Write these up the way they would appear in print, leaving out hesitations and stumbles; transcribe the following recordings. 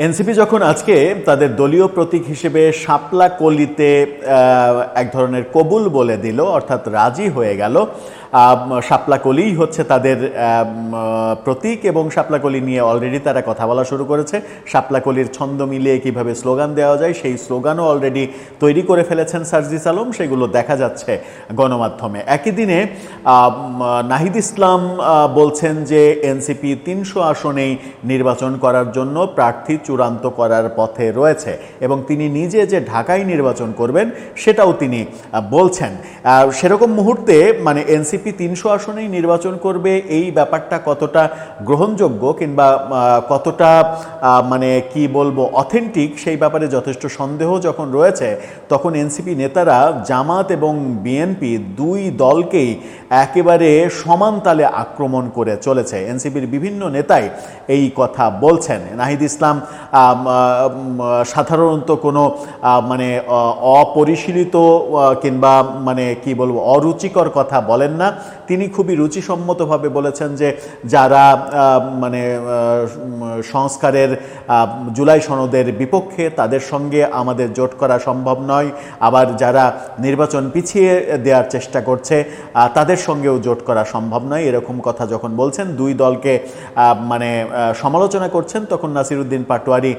NCP যখন আজকে তাদের দলীয় প্রতীক হিসেবে শাপলা কলিতে এক ধরনের কবুল বলে দিল, অর্থাৎ রাজি হয়ে গেল, শাপলা কলিই হচ্ছে তাদের প্রতীক এবং শাপলা কলি নিয়ে অলরেডি তারা কথা বলা শুরু করেছে। শাপলা কলির ছন্দ মিলিয়ে কিভাবে স্লোগান দেওয়া যায় সেই স্লোগানও অলরেডি তৈরি করে ফেলেছেন সার্জিস আলম, সেগুলো দেখা যাচ্ছে গণমাধ্যমে। একই দিনে নাহিদ ইসলাম বলছেন যে এনসিপি ৩০০ আসনেই নির্বাচন করার জন্য প্রার্থী চূড়ান্ত করার পথে রয়েছে এবং তিনি নিজে যে ঢাকায় নির্বাচন করবেন সেটাও তিনি বলছেন। সেরকম মুহূর্তে মানে এনসিপি ৩০০ আসনেই নির্বাচন করবে এই ব্যাপারটা কতটা গ্রহণযোগ্য কিংবা কতটা মানে কি বলবো অথেন্টিক সেই ব্যাপারে যথেষ্ট সন্দেহ যখন রয়েছে, তখন এনসিপি নেতারা জামাত এবং বিএনপি দুই দলকেই একেবারে সমান তালে আক্রমণ করে চলেছে। এনসিপির বিভিন্ন নেতাই এই কথা বলছেন। নাহিদ ইসলাম সাধারণত কোনো মানে অপরিশীলিত কিংবা মানে কি বলবো অরুচিকর কথা বলেন না। তিনি খুবই রুচিসম্মতভাবে বলেছেন যে যারা মানে সংস্কারের জুলাই সনদের বিপক্ষে তাদের সঙ্গে আমাদের জোট করা সম্ভব নয়, আবার যারা নির্বাচন পিছিয়ে দেওয়ার চেষ্টা করছে তাদের সঙ্গেও জোট করা সম্ভব নয়। এরকম কথা যখন বলছেন, দুই দলকে মানে সমালোচনা করছেন, তখন নাসিরউদ্দিন পাটোয়ারি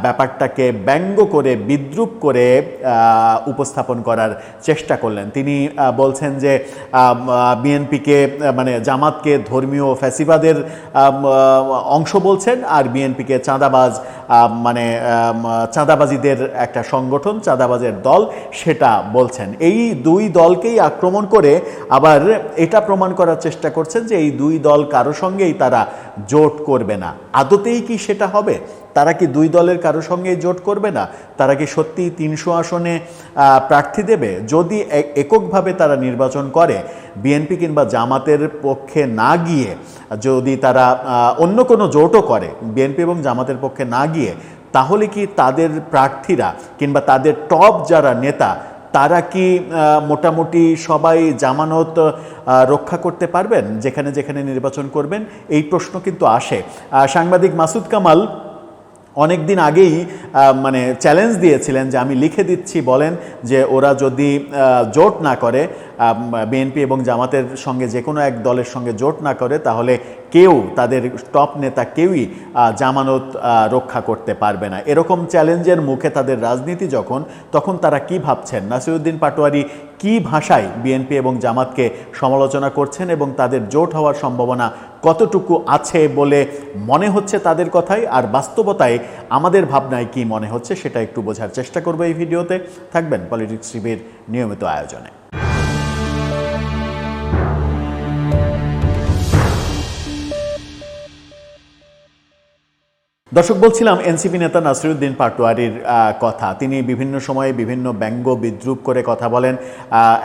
ব্যাপারটাকে ব্যঙ্গ করে বিদ্রূপ করে উপস্থাপন করার চেষ্টা করলেন। তিনি বলছেন যে বিএনপিকে মানে জামাতকে ধর্মীয় ফ্যাসিবাদের অংশ বলছেন আর বিএনপিকে চাঁদাবাজ মানে চাঁদাবাজিদের একটা সংগঠন, চাঁদাবাজের দল সেটা বলছেন। এই দুই দলকেই আক্রমণ করে আবার এটা প্রমাণ করার চেষ্টা করছেন যে এই দুই দল কারো সঙ্গেই তারা জোট করবে না। আদতেই কি সেটা হবে? তারা কি দুই দলের কারো সঙ্গে জোট করবে না? তারা কি সত্যি ৩০০ আসনে প্রার্থী দেবে? যদি এককভাবে তারা নির্বাচন করে, বিএনপি কিংবা জামাতের পক্ষে না গিয়ে যদি তারা অন্য কোনো জোটও করে বিএনপি এবং জামাতের পক্ষে না গিয়ে, তাহলে কি তাদের প্রার্থীরা কিংবা তাদের টপ যারা নেতা তারা কি মোটামুটি সবাই জামানত রক্ষা করতে পারবেন যেখানে যেখানে নির্বাচন করবেন? এই প্রশ্ন কিন্তু আসে। সাংবাদিক মাসুদ কামাল অনেক দিন আগেই মানে চ্যালেঞ্জ দিয়েছিলেন যে আমি লিখে দিচ্ছি, বলেন যে ওরা যদি জোট না করে, বিএনপি এবং জামাতের সঙ্গে যে কোনো এক দলের সঙ্গে জোট না করে, তাহলে কেউ তাদের টপ নেতা কেউই জামানত রক্ষা করতে পারবে না। এরকম চ্যালেঞ্জের মুখে তাদের রাজনীতি যখন, তখন তারা কি ভাবছেন? নাসিরউদ্দিন পাটোয়ারি কি ভাষায় বিএনপি এবং জামাতকে সমালোচনা করছেন এবং তাদের জোট হওয়ার সম্ভাবনা কতটুকু আছে বলে মনে হচ্ছে তাদের কথায়, আর বাস্তবতায় আমাদের ভাবনায় কি মনে হচ্ছে সেটা একটু বোঝার চেষ্টা করবো এই ভিডিওতে। থাকবেন পলিটিক্স টিভির নিয়মিত আয়োজনে। দর্শক, বলছিলাম এনসিপি নেতা নাসিরউদ্দিন পাটোয়ারির কথা। তিনি বিভিন্ন সময়ে বিভিন্ন ব্যঙ্গ বিদ্রূপ করে কথা বলেন।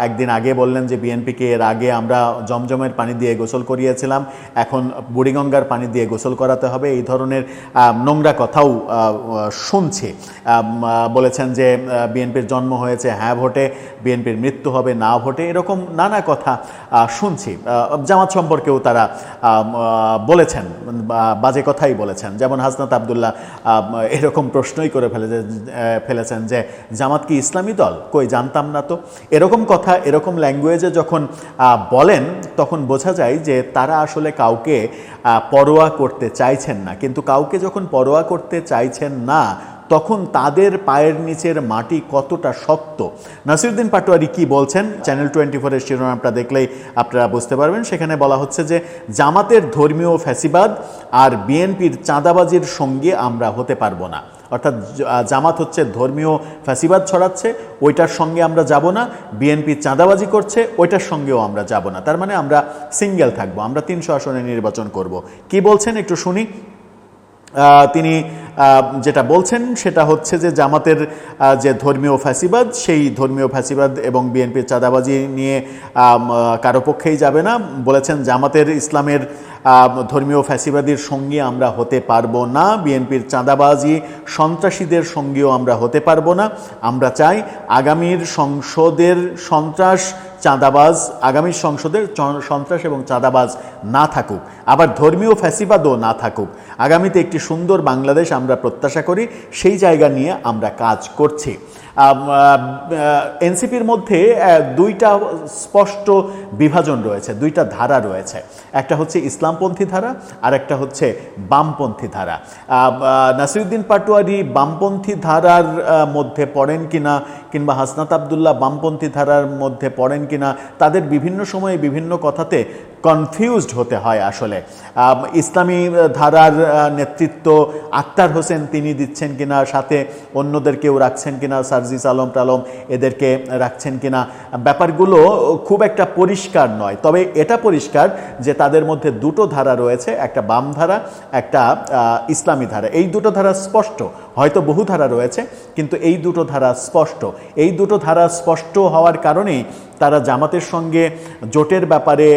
একদিন আগে বললেন যে বিএনপিকে এর আগে আমরা জমজমের পানি দিয়ে গোসল করিয়েছিলাম, এখন বুড়িগঙ্গার পানি দিয়ে গোসল করাতে হবে। এই ধরনের নোংরা কথাও শুনছি। বলেছেন যে বিএনপির জন্ম হয়েছে হ্যাঁ ভোটে, বিএনপির মৃত্যু হবে না ভোটে, এরকম নানা কথা শুনছি। জামাত সম্পর্কেও তারা বলেছেন, বাজে কথাই বলেছেন। যেমন হাসনাত আব্দুল্লাহ এরকম প্রশ্নই করে ফেলেছেন যে জামাত কি ইসলামী দল? কই, জানতাম না তো। এরকম কথা এরকম ল্যাঙ্গুয়েজে যখন বলেন তখন বোঝা যায় যে তারা আসলে কাউকে পরোয়া করতে চাইছেন না। কিন্তু কাউকে যখন পরোয়া করতে চাইছেন না, তখন তাদের পায়ের নিচের মাটি কতটা শক্ত। নাসিরউদ্দিন পাটোয়ারি কি বলছেন চ্যানেল 24-এর শিরোনামটা দেখলেই আপনারা বুঝতে পারবেন। সেখানে বলা হচ্ছে যে জামাতের ধর্মীয় ফ্যাসিবাদ আর বিএনপির চাঁদাবাজির সঙ্গে আমরা হতে পারবো না। অর্থাৎ জামাত হচ্ছে ধর্মীয় ফ্যাসিবাদ ছড়াচ্ছে, ওইটার সঙ্গে আমরা যাব না। বিএনপি চাঁদাবাজি করছে, ওইটার সঙ্গেও আমরা যাব না। তার মানে আমরা সিঙ্গেল থাকবো, আমরা ৩০০ আসনে নির্বাচন করব। কি বলছেন একটু শুনি। তিনি যেটা বলছেন সেটা হচ্ছে যে জামাতের যে ধর্মীয় ফ্যাসিবাদ, সেই ধর্মীয় ফ্যাসিবাদ এবং বিএনপির চাঁদাবাজি নিয়ে কারো পক্ষেই যাবে না। বলেছেন জামাতের ইসলামের ধর্মীয় ফ্যাসিবাদীর সঙ্গে আমরা হতে পারবো না, বিএনপির চাঁদাবাজি সন্ত্রাসীদের সঙ্গেও আমরা হতে পারবো না। আমরা চাই আগামীর সংসদের সন্ত্রাস চাঁদাবাজ, আগামী সংসদে সন্ত্রাস এবং চাঁদাবাজ না থাকুক, আবার ধর্মীয় ফ্যাসিবাদও না থাকুক। আগামীতে একটি সুন্দর বাংলাদেশ আমরা প্রত্যাশা করি, সেই জায়গা নিয়ে আমরা কাজ করছি। এনসিপির মধ্যে দুইটা স্পষ্ট বিভাজন রয়েছে, দুইটা ধারা রয়েছে। একটা হচ্ছে ইসলামপন্থী ধারা, আর একটা হচ্ছে বামপন্থী ধারা। নাসিরউদ্দিন পাটোয়ারি বামপন্থী ধারার মধ্যে পড়েন কিনা, কিংবা হাসনাত আবদুল্লাহ বামপন্থী ধারার মধ্যে পড়েন কিনা, তাদের বিভিন্ন সময়ে বিভিন্ন কথাতে কনফিউজড হতে হয়। আসলে ইসলামী ধারার নেতৃত্ব আক্তার হোসেন তিনি দিচ্ছেন কিনা, সাথে অন্যদের কেউ রাখছেন কিনা, সার্জিস আলম টালম এদেরকে রাখছেন কিনা, ব্যাপারগুলো খুব একটা পরিষ্কার নয়। তবে এটা পরিষ্কার যে তাদের মধ্যে দুটো ধারা রয়েছে, একটা বাম ধারা, একটা ইসলামী ধারা। এই দুটো ধারা স্পষ্ট, হয়তো বহু ধারা রয়েছে, কিন্তু এই দুটো ধারা স্পষ্ট। এই দুটো ধারা স্পষ্ট হওয়ার কারণেই তারা জামাতের সঙ্গে জোটের ব্যাপারে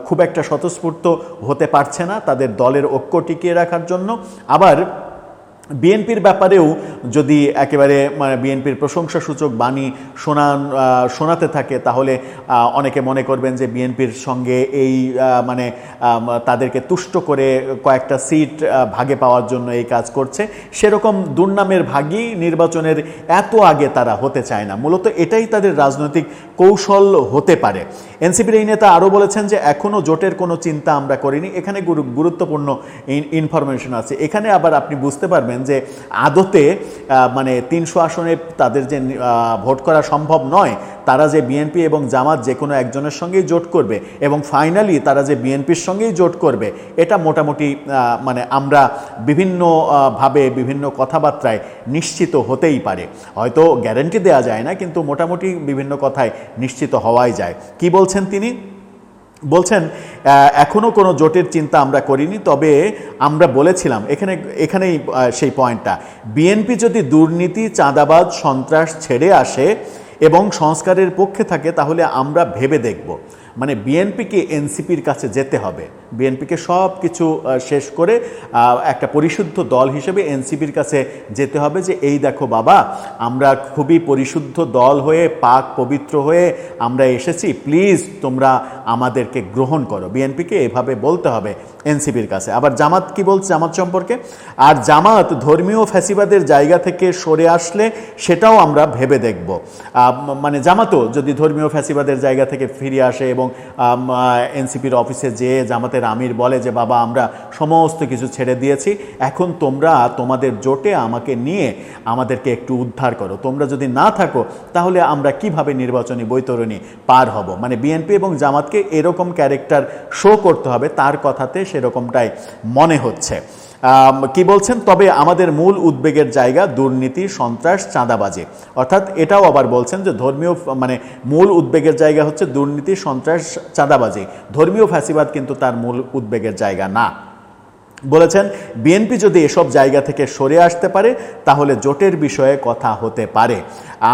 খুব একটা স্বতঃস্ফূর্ত হতে পারছে না তাদের দলের ঐক্য টিকিয়ে রাখার জন্য। আবার বিএনপির ব্যাপারেও যদি একেবারে মানে বিএনপির প্রশংসাসূচক বাণী শোনাতে থাকে, তাহলে অনেকে মনে করবেন যে বিএনপির সঙ্গে এই মানে তাদেরকে তুষ্ট করে কয়েকটা সিট ভাগে পাওয়ার জন্য এই কাজ করছে। সেরকম দুর্নামের ভাগী নির্বাচনের এত আগে তারা হতে চায় না। মূলত এটাই তাদের রাজনৈতিক কৌশল হতে পারে। এনসিপির এই নেতা আরও বলেছেন যে এখনও জোটের কোনো চিন্তা আমরা করিনি। এখানে গুরুত্বপূর্ণ ইনফরমেশন আছে। এখানে আবার আপনি বুঝতে পারবেন যে আদতে মানে 300 আসনে তাদের যে ভোট করা সম্ভব নয়, তারা যে বিএনপি এবং জামাত যে কোনো একজনের সঙ্গেই জোট করবে এবং ফাইনালি তারা যে বিএনপির সঙ্গেই জোট করবে, এটা মোটামুটি মানে আমরা বিভিন্নভাবে বিভিন্ন কথাবার্তায় নিশ্চিত হতেই পারে। হয়তো গ্যারান্টি দেওয়া যায় না, কিন্তু মোটামুটি বিভিন্ন কথায় নিশ্চিত হওয়াই যায়। কি বলছেন তিনি? বলছেন এখনও কোনো জোটের চিন্তা আমরা করিনি, তবে আমরা বলেছিলাম, এখানেই সেই পয়েন্টটা, বিএনপি যদি দুর্নীতি, চাঁদাবাজ, সন্ত্রাস ছেড়ে আসে এবং সংস্কারের পক্ষে থাকে, তাহলে আমরা ভেবে দেখব। মানে বিএনপিকে এনসিপির কাছে যেতে হবে, বিএনপিকে সব কিছু শেষ করে একটা পরিশুদ্ধ দল হিসেবে এনসিপির কাছে যেতে হবে যে এই দেখো বাবা, আমরা খুবই পরিশুদ্ধ দল হয়ে পাক পবিত্র হয়ে আমরা এসেছি, প্লিজ তোমরা আমাদেরকে গ্রহণ করো। বিএনপিকে এভাবে বলতে হবে এনসিপির কাছে। আবার জামাত কি বলছে জামাত সম্পর্কে? আর জামাত ধর্মীয় ফ্যাসিবাদের জায়গা থেকে সরে আসলে সেটাও আমরা ভেবে দেখব। মানে জামাতও যদি ধর্মীয় ফ্যাসিবাদের জায়গা থেকে ফিরে আসে এবং এনসিপির অফিসে যেয়ে জামাতের আমির বলে যে বাবা আমরা সমস্ত কিছু ছেড়ে দিয়েছি, এখন তোমরা তোমাদের জোটে আমাকে নিয়ে আমাদেরকে একটু উদ্ধার করো, তোমরা যদি না থাকো তাহলে আমরা কিভাবে নির্বাচনী বৈতরণী পার হব। মানে বিএনপি এবং জামাতকে এরকম ক্যারেক্টার শো করতে হবে, তার কথাতে সেরকমটাই মনে হচ্ছে। কি বলছেন? তবে আমাদের মূল উদ্বেগের জায়গা দুর্নীতি, সন্ত্রাস, চাঁদাবাজি। অর্থাৎ এটাও আবার বলছেন যে ধর্মীয় মানে মূল উদ্বেগের জায়গা হচ্ছে দুর্নীতি, সন্ত্রাস, চাঁদাবাজি। ধর্মীয় ফ্যাসিবাদ কিন্তু তার মূল উদ্বেগের জায়গা না। বলেছেন বিএনপি যদি এসব জায়গা থেকে সরে আসতে পারে তাহলে জোটের বিষয়ে কথা হতে পারে,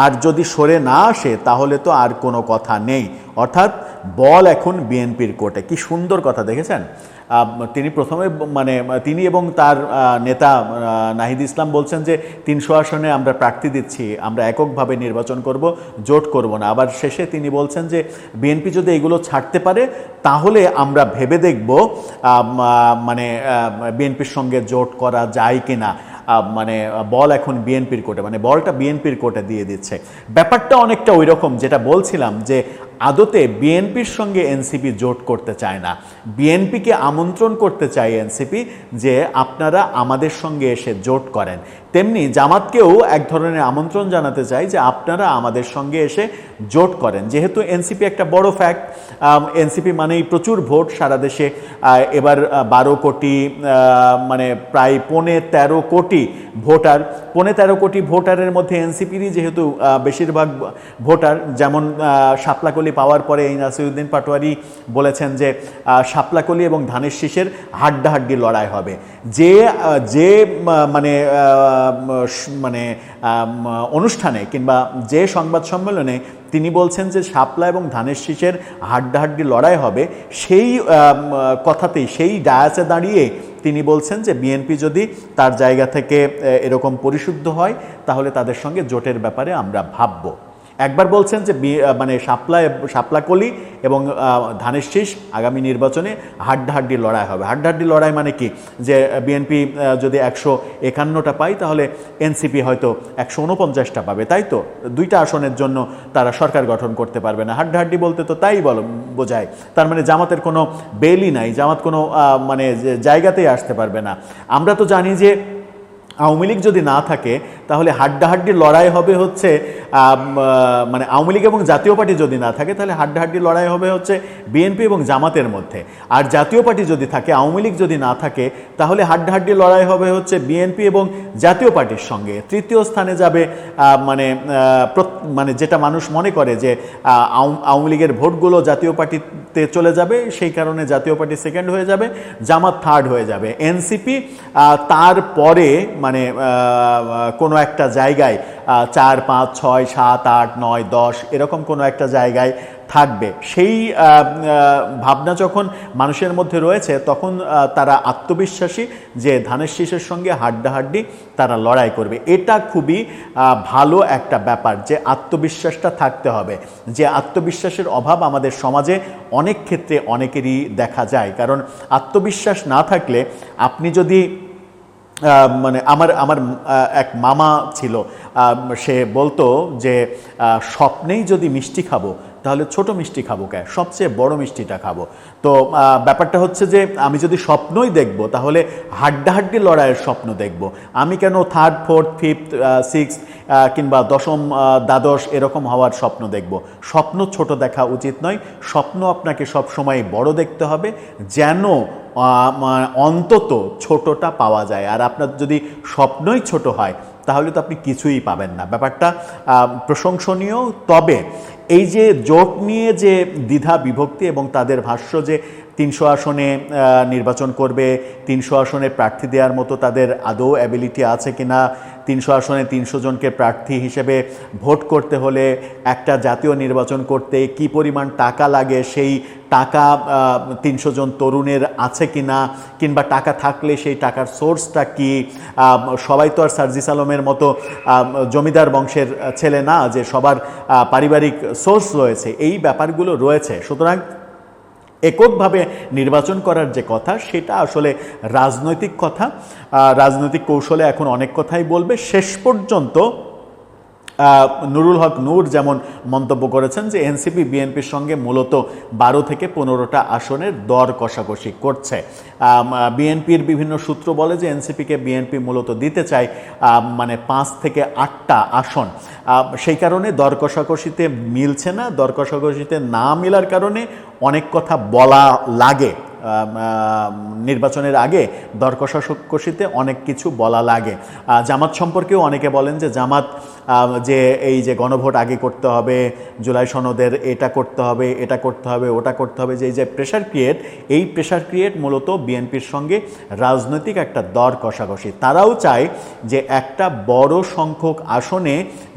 আর যদি সরে না আসে তাহলে তো আর কোনো কথা নেই। অর্থাৎ বল এখন বিএনপির কোর্টে। কি সুন্দর কথা দেখেছেন? তিনি প্রথমে মানে তিনি এবং তার নেতা নাহিদ ইসলাম বলছেন যে 300 আসনে আমরা প্রার্থী দিচ্ছি, আমরা এককভাবে নির্বাচন করব, জোট করব না। আবার শেষে তিনি বলছেন যে বিএনপি যদি এগুলো ছাড়তে পারে তাহলে আমরা ভেবে দেখব মানে বিএনপির সঙ্গে জোট করা যায় কিনা। মানে বল এখন বিএনপির কোর্টে, মানে বলটা বিএনপির কোর্টে দিয়ে দিচ্ছে। ব্যাপারটা অনেকটা ওই রকম যেটা বলছিলাম যে আদতে বিএনপির সঙ্গে এনসিপি জোট করতে চায় না, বিএনপিকে আমন্ত্রণ করতে চায় এনসিপি যে আপনারা আমাদের সঙ্গে এসে জোট করেন। তেমনি জামাতকেও এক ধরনের আমন্ত্রণ জানাতে চাই যে আপনারা আমাদের সঙ্গে এসে জোট করেন। যেহেতু এনসিপি একটা বড় ফ্যাক্ট, এনসিপি মানেই প্রচুর ভোট সারা দেশে। এবার 12 কোটি মানে প্রায় 13.5 কোটি ভোটার, 13.5 কোটি ভোটারের মধ্যে এনসিপিরই যেহেতু বেশিরভাগ ভোটার। যেমন শাপলাকলি পাওয়ার পরে এই নাসিরউদ্দিন পাটোয়ারি বলেছেন যে শাপলাকলি এবং ধানের শীষের হাড্ডাহাড্ডি লড়াই হবে। যে মানে মানে অনুষ্ঠানে কিংবা যে সংবাদ সম্মেলনে তিনি বলছেন যে শাপলা এবং ধানের শীষের হাড্ডাহাড্ডি লড়াই হবে, সেই কথাতেই সেই ডায়াসে দাঁড়িয়ে তিনি বলছেন যে বিএনপি যদি তার জায়গা থেকে এরকম পরিশুদ্ধ হয় তাহলে তাদের সঙ্গে জোটের ব্যাপারে আমরা ভাবব। একবার বলছেন যে মানে শাপলাকলি এবং ধানের শীষ আগামী নির্বাচনে হাড্ডাহাড্ডি লড়াই হবে। হাড্ডাহাড্ডি লড়াই মানে কি, যে বিএনপি যদি 151টা পায় তাহলে এনসিপি হয়তো 149টা পাবে, তাই তো? 2টা আসনের জন্য তারা সরকার গঠন করতে পারবে না। হাড্ডাহাড্ডি বলতে তো তাই বোঝায়। তার মানে জামাতের কোনো বেলই নাই, জামাত কোনো মানে জায়গাতেই আসতে পারবে না। আমরা তো জানি যে আওয়ামী লীগ যদি না থাকে তাহলে হাড্ডাহাড্ডি লড়াই হবে হচ্ছে মানে আওয়ামী লীগ এবং জাতীয় পার্টি যদি না থাকে তাহলে হাড্ডাহাড্ডি লড়াই হবে হচ্ছে বিএনপি এবং জামাতের মধ্যে। আর জাতীয় পার্টি যদি থাকে, আওয়ামী লীগ যদি না থাকে তাহলে হাড্ডাহাড্ডি লড়াই হবে হচ্ছে বিএনপি এবং জাতীয় পার্টির সঙ্গে। তৃতীয় স্থানে যাবে মানে যেটা মানুষ মনে করে যে আওয়ামী লীগের ভোটগুলো জাতীয় পার্টিতে চলে যাবে, সেই কারণে জাতীয় পার্টি সেকেন্ড হয়ে যাবে, জামাত থার্ড হয়ে যাবে, এনসিপি তারপরে মানে কোনো একটা জায়গায় 4, 5, 6, 7, 8, 9, 10 এরকম কোনো একটা জায়গায় থাকবে। সেই ভাবনা যখন মানুষের মধ্যে রয়েছে তখন তারা আত্মবিশ্বাসী যে ধানের শীষের সঙ্গে হাড্ডাহাড্ডি তারা লড়াই করবে। এটা খুবই ভালো একটা ব্যাপার যে আত্মবিশ্বাসটা থাকতে হবে, যে আত্মবিশ্বাসের অভাব আমাদের সমাজে অনেক ক্ষেত্রে অনেকেরই দেখা যায়। কারণ আত্মবিশ্বাস না থাকলে আপনি যদি মানে আমার এক মামা ছিল, সে বলতো যে স্বপ্নেই যদি মিষ্টি খাবো তাহলে ছোট মিষ্টি খাবো কেন, সবচেয়ে বড় মিষ্টিটা খাবো। তো ব্যাপারটা হচ্ছে যে আমি যদি স্বপ্নই দেখব তাহলে হাড্ডাহাড্ডি লড়াইয়ের স্বপ্ন দেখব। আমি কেন থার্ড, ফোর্থ, ফিফথ, সিক্সথ কিংবা দশম, দ্বাদশ এরকম হওয়ার স্বপ্ন দেখব? স্বপ্ন ছোট দেখা উচিত নয়। স্বপ্ন আপনাকে সবসময় বড় দেখতে হবে, যেন অন্তত ছোটটা পাওয়া যায়। আর আপনার যদি স্বপ্নই ছোট হয় তাহলে তো আপনি কিছুই পাবেন না। ব্যাপারটা প্রশংসনীয়। তবে এই যে জোট নিয়ে যে দ্বিধা বিভক্তি এবং তাদের ভাষ্য যে 300 আসনে নির্বাচন করবে, 300 আসনে প্রার্থী দেওয়ার মতো তাদের আদৌ অ্যাবিলিটি আছে কিনা, 300 আসনে 300 জনকে প্রার্থী হিসেবে ভোট করতে হলে একটা জাতীয় নির্বাচন করতে কি পরিমাণ টাকা লাগে, সেই টাকা 300 জন তরুণের আছে কিনা, কিংবা টাকা থাকলে সেই টাকার সোর্সটা কি। সবাই তো আর সার্জিস আলমের মতো জমিদার বংশের ছেলে না যে সবার পারিবারিক সোর্স রয়েছে, এই ব্যাপারগুলো রয়েছে। সুতরাং এককভাবে নির্বাচন করার যে কথা সেটা আসলে রাজনৈতিক কথা, রাজনৈতিক কৌশলে এখন অনেক কথাই বলবে। শেষ পর্যন্ত নুরুল হক নূর যেমন মন্তব্য করেছেন যে এনসিপি বিএনপির সঙ্গে মূলত 12 থেকে 15টা আসনের দর কষাকষি করছে। বিএনপির বিভিন্ন সূত্র বলে যে এনসিপিকে বিএনপি মূলত দিতে চায় মানে 5 থেকে 8টা আসন। সেই কারণে দর কষাকষিতে মিলছে না। দর কষাকষিতে না মেলার কারণে অনেক কথা বলা লাগে। নির্বাচনের আগে দর কষাকষিতে অনেক কিছু বলা লাগে। জামাত সম্পর্কেও অনেকে বলেন যে জামাত যে এই যে গণভোট আগে করতে হবে, জুলাই সনদের এটা করতে হবে, এটা করতে হবে, ওটা করতে হবে, যে এই যে প্রেশার ক্রিয়েট, এই প্রেশার ক্রিয়েট মূলত বিএনপির সঙ্গে রাজনৈতিক একটা দর কষাকষি। তারাও চায় যে একটা বড় সংখ্যক আসনে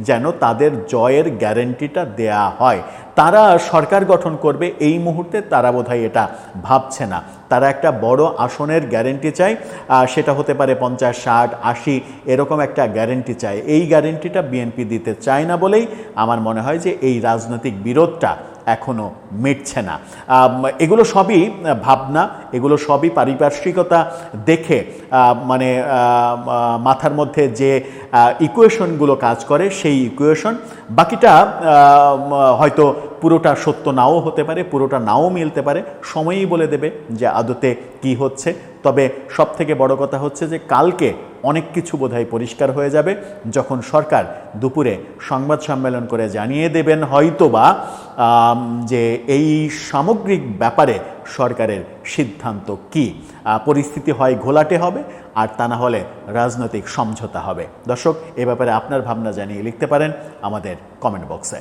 যেন তাদের জয়ের গ্যারেন্টিটা দেয়া হয়। তারা সরকার গঠন করবে এই মুহূর্তে তারা বোধহয় এটা ভাবছে না। তারা একটা বড় আসনের গ্যারেন্টি চায়, সেটা হতে পারে 50, 60, 80 এরকম একটা গ্যারেন্টি চায়। এই গ্যারেন্টিটা বিএনপি দিতে চায় না বলেই আমার মনে হয় যে এই রাজনৈতিক বিরোধটা এখনও মিটছে না। এগুলো সবই ভাবনা, এগুলো সবই পারিপার্শ্বিকতা দেখে মানে মাথার মধ্যে যে ইকুয়েশনগুলো কাজ করে সেই ইকুয়েশন। বাকিটা হয়তো পুরোটা সত্য নাও হতে পারে, পুরোটা নাও মিলতে পারে, সময়ই বলে দেবে যে আদতে কি হচ্ছে। তবে সবথেকে বড় কথা হচ্ছে যে কালকে অনেক কিছু বোধহয় পরিষ্কার হয়ে যাবে যখন সরকার দুপুরে সংবাদ সম্মেলন করে জানিয়ে দেবেন হয়তোবা যে এই সামগ্রিক ব্যাপারে সরকারের সিদ্ধান্ত কি। পরিস্থিতি হয় ঘোলাটে হবে, আর তা না হলে রাজনৈতিক সমঝোতা হবে। দর্শক, এ ব্যাপারে আপনার ভাবনা জানিয়ে লিখতে পারেন আমাদের কমেন্ট বক্সে।